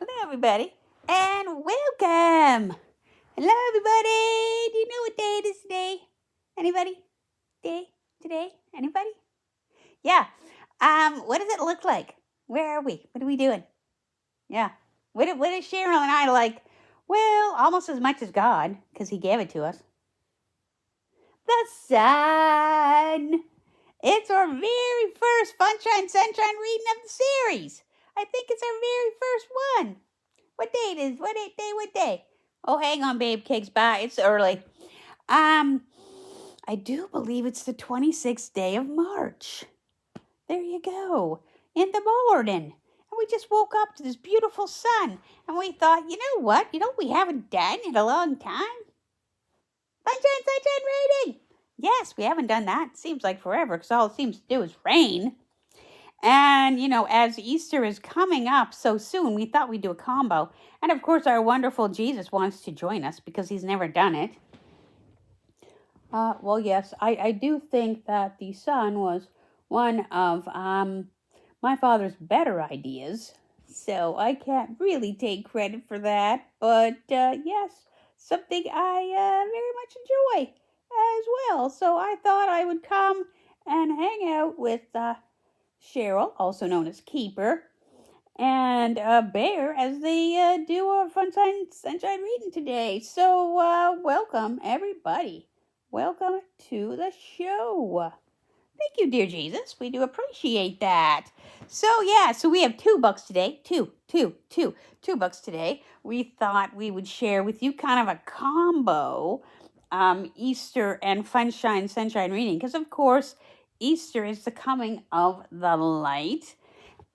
Hello, everybody, and welcome. Hello, everybody. Do you know what day it is today? Anybody? Day today? Anybody? Yeah. What does it look like? Where are we? What are we doing? Yeah. What is Cheryl and I like? Well, almost as much as God, because He gave it to us. The sun. It's our very first Funshine Sunshine reading of the series. I think it's our very first one. What date is? What day? Oh, hang on, babe cakes. Bye. It's early. Um, I do believe it's the 26th day of March. There you go. In the morning. And we just woke up to this beautiful sun. And we thought, you know what? You know what we haven't done in a long time? Sunshine reading. Yes, we haven't done that. Seems like forever because all it seems to do is rain. And, as Easter is coming up so soon, we thought we'd do a combo. And of course, our wonderful Jesus wants to join us because he's never done it. Well, yes, I do think that the sun was one of my father's better ideas. So I can't really take credit for that. But yes, something I very much enjoy as well. So I thought I would come and hang out with Cheryl, also known as Keeper, and Bear as they do our Sunshine reading today. So welcome, everybody. Welcome to the show. Thank you, dear Jesus. We do appreciate that. So we have two books today. Two books today. We thought we would share with you kind of a combo Easter and Sunshine reading. Because, of course, Easter is the coming of the light.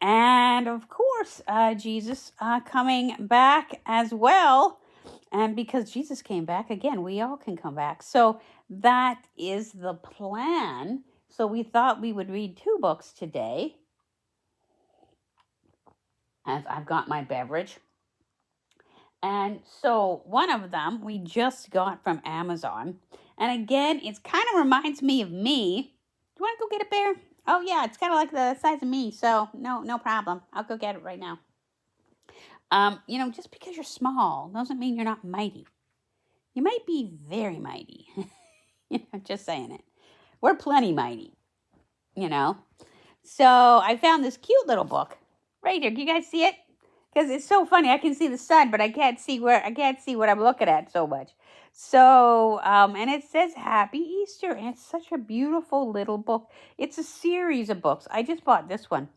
And, of course, Jesus coming back as well. And because Jesus came back, again, we all can come back. So that is the plan. So we thought we would read two books today. As I've got my beverage. And so one of them we just got from Amazon. And again, it kind of reminds me of me. Do you want to go get a bear? Oh, yeah, it's kind of like the size of me. So no problem. I'll go get it right now. Just because you're small doesn't mean you're not mighty. You might be very mighty. Just saying it. We're plenty mighty, So I found this cute little book right here. Can you guys see it? Because it's so funny. I can see the sun, but I can't see what I'm looking at so much. So, and it says Happy Easter, and it's such a beautiful little book. It's a series of books. I just bought this one.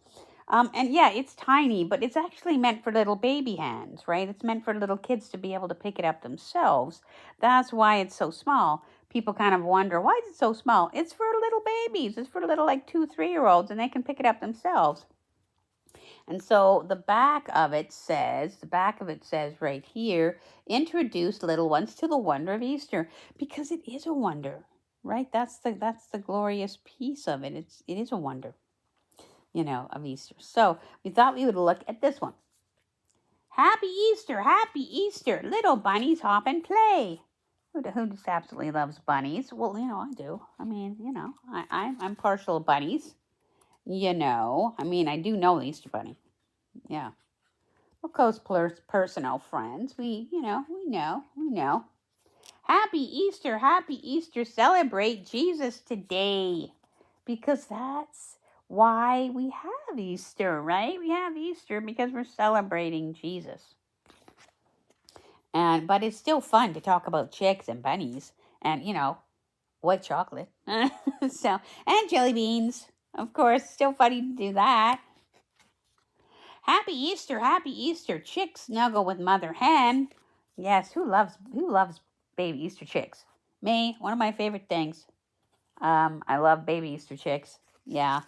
And yeah, it's tiny, but it's actually meant for little baby hands, right? It's meant for little kids to be able to pick it up themselves. That's why it's so small. People kind of wonder, why is it so small? It's for little babies. It's for little 2-3-year-olds, and they can pick it up themselves. And so the back of it says right here, introduce little ones to the wonder of Easter, because it is a wonder, right? That's the glorious piece of it. It is a wonder, of Easter. So we thought we would look at this one. Happy Easter, little bunnies hop and play. Who just absolutely loves bunnies? Well, I do. I mean, I'm partial to bunnies. I do know the Easter Bunny. Yeah. Of course, personal friends. We know. Happy Easter, celebrate Jesus today. Because that's why we have Easter, right? We have Easter because we're celebrating Jesus. But it's still fun to talk about chicks and bunnies and, white chocolate. And jelly beans. Of course, still funny to do that. Happy Easter, chicks snuggle with mother hen. Yes, who loves baby Easter chicks? Me, one of my favorite things. I love baby Easter chicks. Yeah.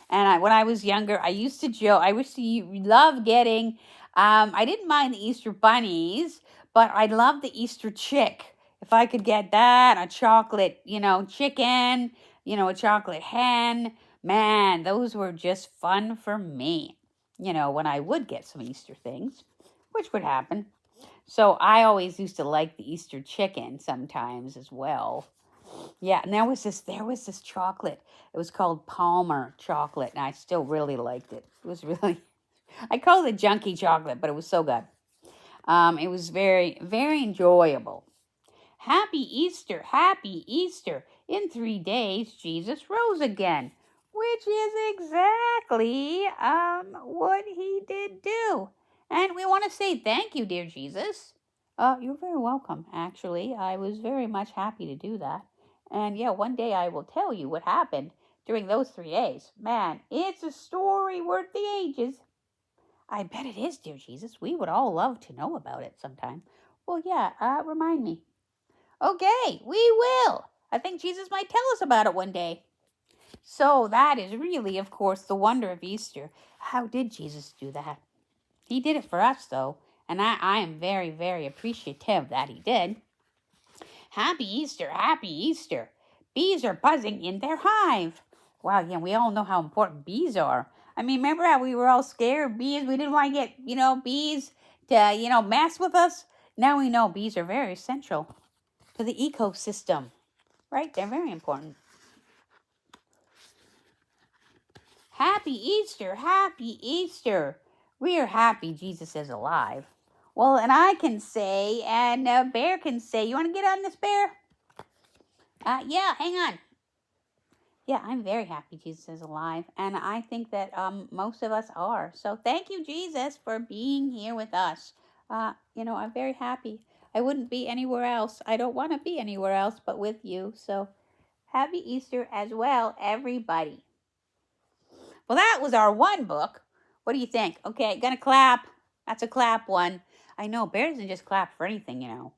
And when I was younger, I used to joke, I used to love getting, I didn't mind the Easter bunnies, but I loved the Easter chick. If I could get that, a chocolate, chicken, a chocolate hen, man, those were just fun for me. When I would get some Easter things, which would happen. So I always used to like the Easter chicken sometimes as well. Yeah, and there was this chocolate. It was called Palmer chocolate, and I still really liked it. It was really I call it junky chocolate, but it was so good. It was very, very enjoyable. Happy Easter, happy Easter. In 3 days, Jesus rose again, which is exactly what he did do. And we want to say thank you, dear Jesus. You're very welcome, actually. I was very much happy to do that. And yeah, one day I will tell you what happened during those 3 days. Man, it's a story worth the ages. I bet it is, dear Jesus. We would all love to know about it sometime. Well, yeah, remind me. Okay, we will. I think Jesus might tell us about it one day. So that is really, of course, the wonder of Easter. How did Jesus do that? He did it for us, though, and I am very, very appreciative that he did. Happy Easter, happy Easter. Bees are buzzing in their hive. Wow, yeah, we all know how important bees are. I mean, remember how we were all scared of bees? We didn't want to get, bees to, mess with us? Now we know bees are very essential to the ecosystem, right? They're very important. Happy Easter, happy Easter. We are happy Jesus is alive. Well, and I can say, and Bear can say, you want to get on this, Bear? Yeah, hang on. Yeah, I'm very happy Jesus is alive, and I think that most of us are. So thank you, Jesus, for being here with us. I'm very happy. I wouldn't be anywhere else. I don't want to be anywhere else but with you. So happy Easter as well, everybody. Well, that was our one book. What do you think? Okay, gonna clap. That's a clap one. I know, Bear doesn't just clap for anything.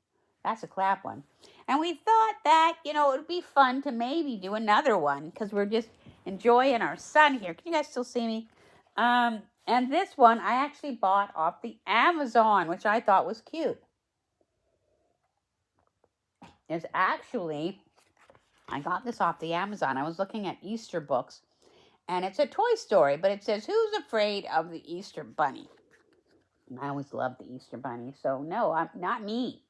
That's a clap one. And we thought that, it would be fun to maybe do another one because we're just enjoying our sun here. Can you guys still see me? And this one I actually bought off the Amazon, which I thought was cute. I got this off the Amazon. I was looking at Easter books, and it's a Toy Story, but it says, who's afraid of the Easter Bunny? And I always loved the Easter Bunny, so no, I'm not me.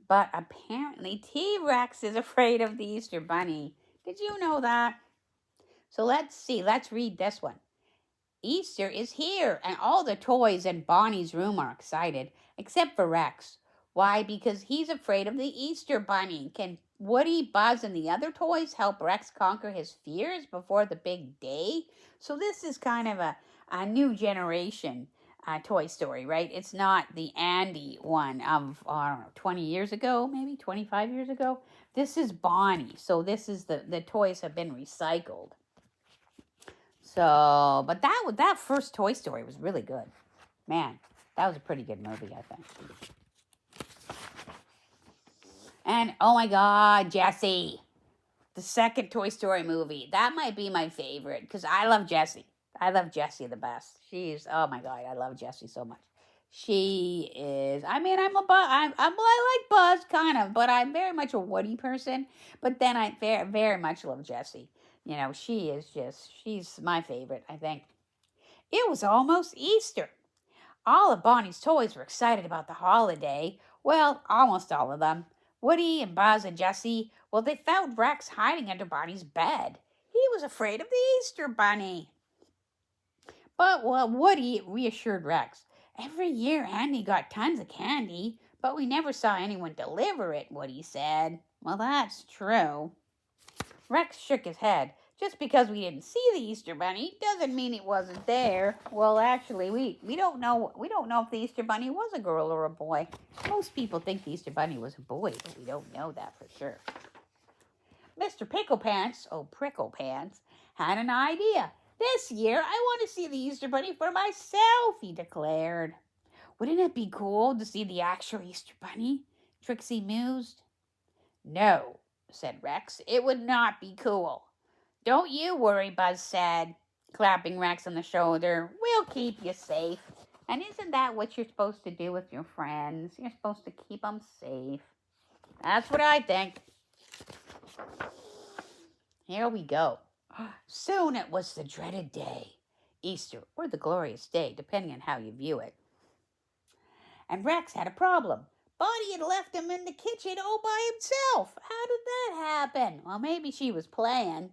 But apparently T-Rex is afraid of the Easter Bunny. Did you know that? So let's see. Let's read this one. Easter is here, and all the toys in Bonnie's room are excited, except for Rex. Why? Because he's afraid of the Easter Bunny. Can Woody, Buzz, and the other toys help Rex conquer his fears before the big day? So this is kind of a new generation Toy Story, right? It's not the Andy one of, I don't know, 20 years ago, maybe 25 years ago. This is Bonnie. So this is the toys have been recycled. So, but that first Toy Story was really good. Man, that was a pretty good movie, I think. And, oh my God, Jessie. The second Toy Story movie. That might be my favorite because I love Jessie. I love Jessie the best. Oh my God, I love Jessie so much. She is, I mean, I like Buzz, kind of, but I'm very much a Woody person. But then I very, very much love Jessie. She's my favorite, I think. It was almost Easter. All of Bonnie's toys were excited about the holiday. Well, almost all of them. Woody and Buzz and Jessie, well, they found Rex hiding under Bonnie's bed. He was afraid of the Easter Bunny. But, well, Woody reassured Rex. Every year Andy got tons of candy, but we never saw anyone deliver it, Woody said. Well, that's true. Rex shook his head. Just because we didn't see the Easter Bunny doesn't mean it wasn't there. Well, actually, we don't know. We don't know if the Easter Bunny was a girl or a boy. Most people think the Easter Bunny was a boy, but we don't know that for sure. Mr. Prickle Pants had an idea. This year, I want to see the Easter Bunny for myself, he declared. Wouldn't it be cool to see the actual Easter Bunny? Trixie mused. No, said Rex. It would not be cool. Don't you worry, Buzz said, clapping Rex on the shoulder. We'll keep you safe. And isn't that what you're supposed to do with your friends? You're supposed to keep them safe. That's what I think. Here we go. Soon it was the dreaded day, Easter, or the glorious day, depending on how you view it. And Rex had a problem. Bonnie had left him in the kitchen all by himself. How did that happen? Well, maybe she was playing.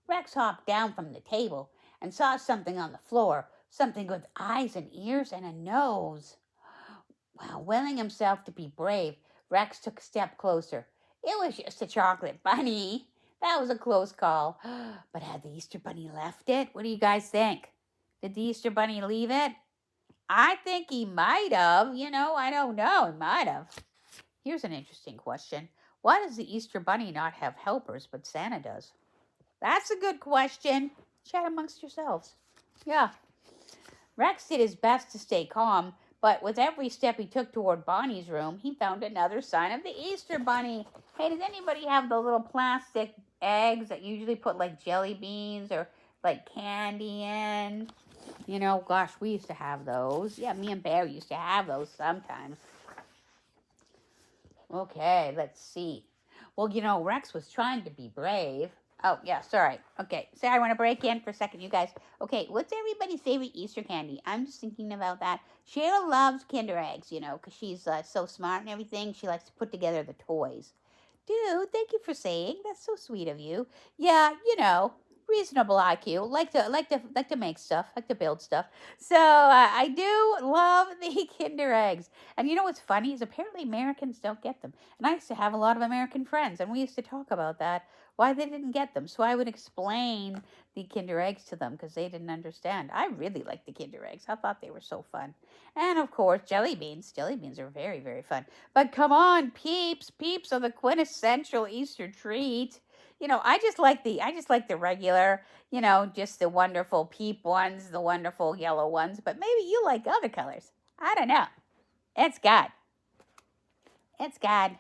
Rex hopped down from the table and saw something on the floor, Something with eyes and ears and a nose. Wow, willing himself to be brave, Rex took a step closer. It was just a chocolate bunny. That was a close call. But had the Easter Bunny left it? What do you guys think? Did the Easter Bunny leave it? I think he might have. I don't know. He might have. Here's an interesting question. Why does the Easter Bunny not have helpers, but Santa does? That's a good question. Chat amongst yourselves. Yeah. Rex did his best to stay calm, but with every step he took toward Bonnie's room, he found another sign of the Easter Bunny. Hey, does anybody have the little plastic eggs that usually put like jelly beans or like candy in? Gosh, we used to have those. Yeah, me and Bear used to have those sometimes. Okay, let's see. Well, Rex was trying to be brave. Oh, yeah, sorry. Okay, I want to break in for a second, you guys. Okay, what's everybody's favorite Easter candy? I'm just thinking about that. Cheryl loves Kinder Eggs, because she's so smart and everything. She likes to put together the toys. Dude, thank you for saying. That's so sweet of you. Yeah, reasonable IQ. Like to make stuff, like to build stuff. So I do love the Kinder Eggs. And you know what's funny is apparently Americans don't get them. And I used to have a lot of American friends, and we used to talk about that, why they didn't get them. So I would explain the Kinder Eggs to them because they didn't understand. I really liked the Kinder Eggs. I thought they were so fun. And of course, jelly beans. Jelly beans are very, very fun. But come on, peeps. Peeps are the quintessential Easter treat. I just like the regular, just the wonderful peep ones, the wonderful yellow ones. But maybe you like other colors. I don't know. It's God. It's God.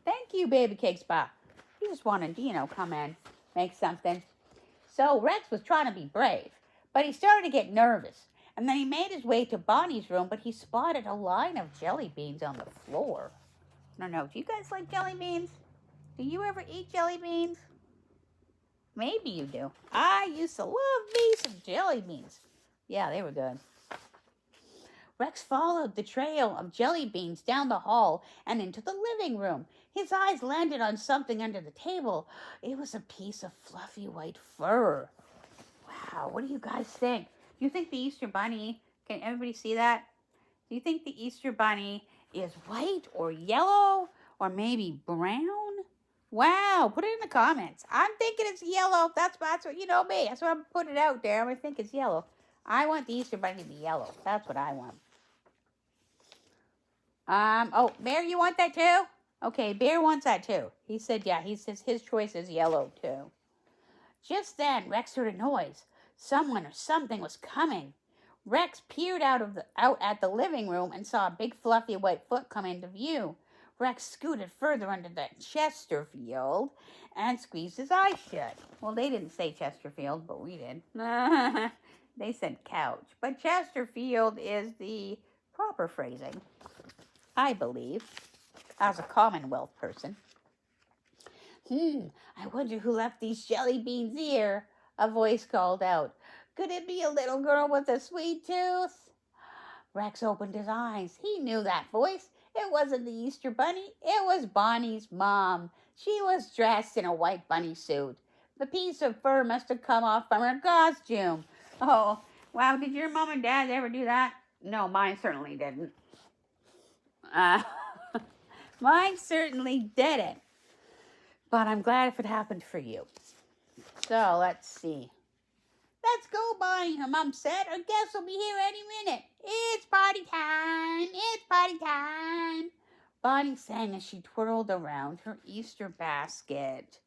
Thank you, Baby Cake Spa. He just wanted to, come in, make something. So Rex was trying to be brave, but he started to get nervous. And then he made his way to Bonnie's room, but he spotted a line of jelly beans on the floor. I don't know. Do you guys like jelly beans? Do you ever eat jelly beans? Maybe you do. I used to love me some jelly beans. Yeah, they were good. Rex followed the trail of jelly beans down the hall and into the living room. His eyes landed on something under the table. It was a piece of fluffy white fur. Wow, what do you guys think? Do you think the Easter Bunny, can everybody see that? Do you think the Easter Bunny is white or yellow or maybe brown? Wow, put it in the comments. I'm thinking it's yellow. That's what me. That's what I'm putting it out there. I'm going to think it's yellow. I want the Easter Bunny to be yellow. That's what I want. Oh, Bear, you want that too? Okay, Bear wants that too. He said, yeah, he says his choice is yellow too. Just then, Rex heard a noise. Someone or something was coming. Rex peered out at the living room and saw a big fluffy white foot come into view. Rex scooted further under the Chesterfield and squeezed his eyes shut. Well, they didn't say Chesterfield, but we did. They said couch. But Chesterfield is the proper phrasing, I believe, as a Commonwealth person. I wonder who left these jelly beans here, a voice called out. Could it be a little girl with a sweet tooth? Rex opened his eyes. He knew that voice. It wasn't the Easter Bunny. It was Bonnie's mom. She was dressed in a white bunny suit. The piece of fur must have come off from her costume. Oh, wow. Did your mom and dad ever do that? No, mine certainly didn't. Mine certainly didn't. But I'm glad if it happened for you. So, let's see. Let's go, Bonnie, her mom said. Our guests will be here any minute. It's party time. It's party time. Bonnie sang as she twirled around her Easter basket.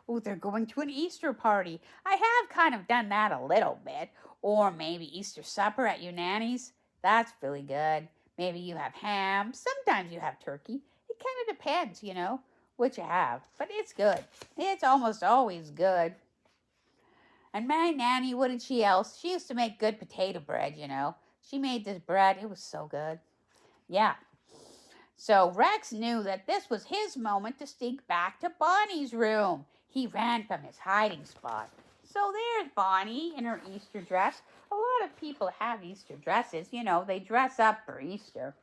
Oh, they're going to an Easter party. I have kind of done that a little bit. Or maybe Easter supper at your nanny's. That's really good. Maybe you have ham. Sometimes you have turkey. It kind of depends, what you have. But it's good. It's almost always good. And my nanny, what did she else? She used to make good potato bread, She made this bread. It was so good. Yeah. So Rex knew that this was his moment to sneak back to Bonnie's room. He ran from his hiding spot. So there's Bonnie in her Easter dress. A lot of people have Easter dresses. They dress up for Easter.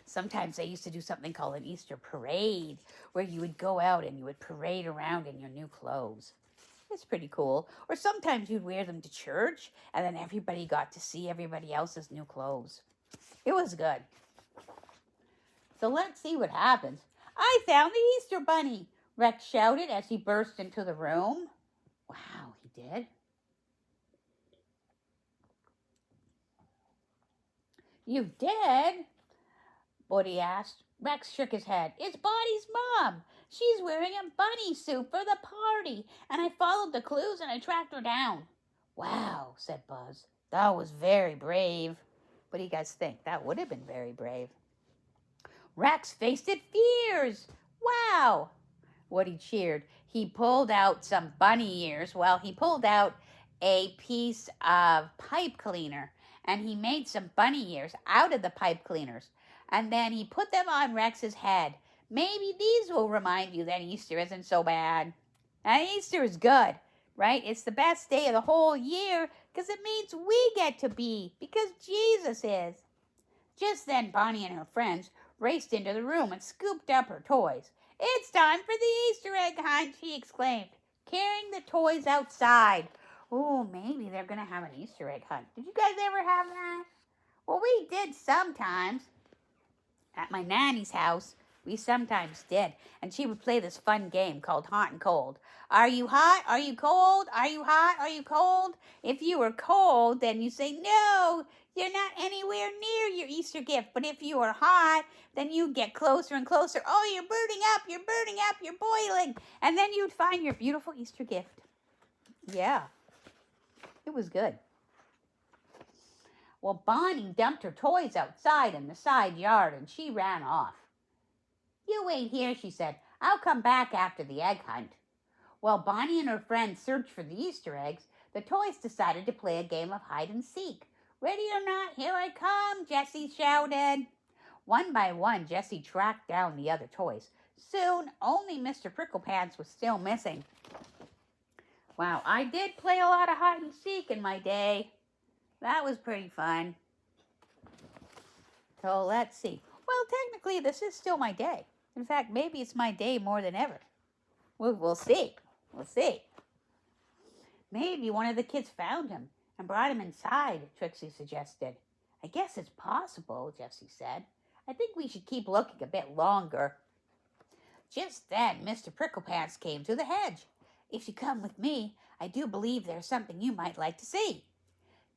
Sometimes they used to do something called an Easter parade, where you would go out and you would parade around in your new clothes. It's pretty cool. Or sometimes you'd wear them to church, and then everybody got to see everybody else's new clothes. It was good. So let's see what happens. I found the Easter Bunny, Rex shouted as he burst into the room. Wow, he did. You did? Woody asked. Rex shook his head. It's Bonnie's mom. She's wearing a bunny suit for the party, and I followed the clues and I tracked her down. Wow, said Buzz. That was very brave. What do you guys think? That would have been very brave. Rex faced it fierce. Wow. Woody cheered. He pulled out some bunny ears. Well, he pulled out a piece of pipe cleaner, and he made some bunny ears out of the pipe cleaners. And then he put them on Rex's head. Maybe these will remind you that Easter isn't so bad. And Easter is good, right? It's the best day of the whole year because it means we get to be, because Jesus is. Just then, Bonnie and her friends raced into the room and scooped up her toys. It's time for the Easter egg hunt, she exclaimed, carrying the toys outside. Oh, maybe they're going to have an Easter egg hunt. Did you guys ever have that? Well, we did sometimes. At my nanny's house, we sometimes did. And she would play this fun game called Hot and Cold. Are you hot? Are you cold? Are you hot? Are you cold? If you were cold, then you say, no, you're not anywhere near your Easter gift. But if you are hot, then you get closer and closer. Oh, you're burning up, you're burning up, you're boiling. And then you'd find your beautiful Easter gift. Yeah, it was good. Well, Bonnie dumped her toys outside in the side yard, and she ran off. You wait here, she said. I'll come back after the egg hunt. While Bonnie and her friends searched for the Easter eggs, the toys decided to play a game of hide and seek. Ready or not, here I come, Jessie shouted. One by one, Jessie tracked down the other toys. Soon, only Mr. Pricklepants was still missing. Wow, I did play a lot of hide and seek in my day. That was pretty fun. So let's see. Well, technically, this is still my day. In fact, maybe it's my day more than ever. We'll see. We'll see. Maybe one of the kids found him and brought him inside, Trixie suggested. I guess it's possible, Jessie said. I think we should keep looking a bit longer. Just then, Mr. Pricklepants came to the hedge. If you come with me, I do believe there's something you might like to see.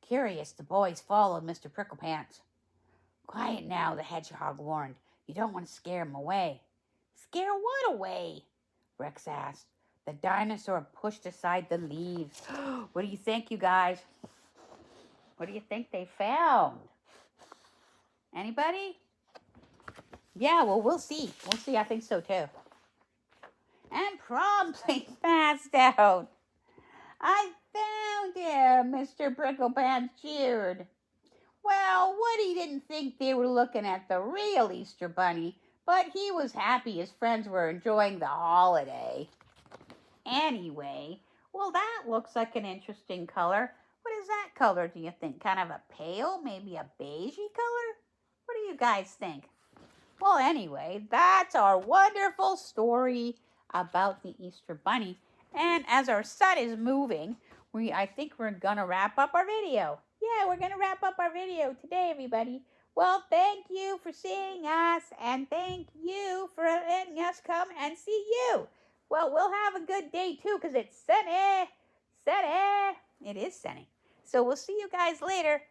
Curious, the boys followed Mr. Pricklepants. Quiet now, the hedgehog warned. You don't want to scare him away. Scare what away? Rex asked. The dinosaur pushed aside the leaves. What do you think, you guys? What do you think they found? Anybody? Yeah, well, we'll see. We'll see. I think so, too. And promptly passed out. I found him, Mr. Pricklepants cheered. Well, Woody didn't think they were looking at the real Easter Bunny, but he was happy his friends were enjoying the holiday. Anyway, well, that looks like an interesting color. What is that color, do you think? Kind of a pale, maybe a beigey color? What do you guys think? Well, anyway, that's our wonderful story about the Easter Bunny. And as our sun is moving, I think we're going to wrap up our video. Yeah, we're going to wrap up our video today, everybody. Well, thank you for seeing us, and thank you for letting us come and see you. Well, we'll have a good day, too, because it's sunny. Sunny. It is sunny. So we'll see you guys later.